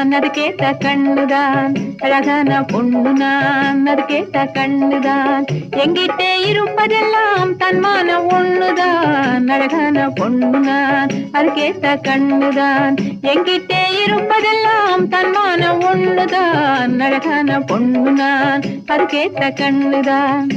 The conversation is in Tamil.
நான் அதுக்கேத்த கண்ணுதான், அழகான பொண்ணு நான் அதுக்கேத்த கண்ணுதான். எங்கிட்டே இருப்பதெல்லாம் தன்மானம் ஒண்ணுதான், அழகான பொண்ணு நான் அதுக்கேத்த கண்ணுதான். எங்கிட்டே இருப்பதெல்லாம் தன்மானம் ஒண்ணுதான், அழகான பொண்ணு நான் அதுக்கேத்த கண்ணுதான்.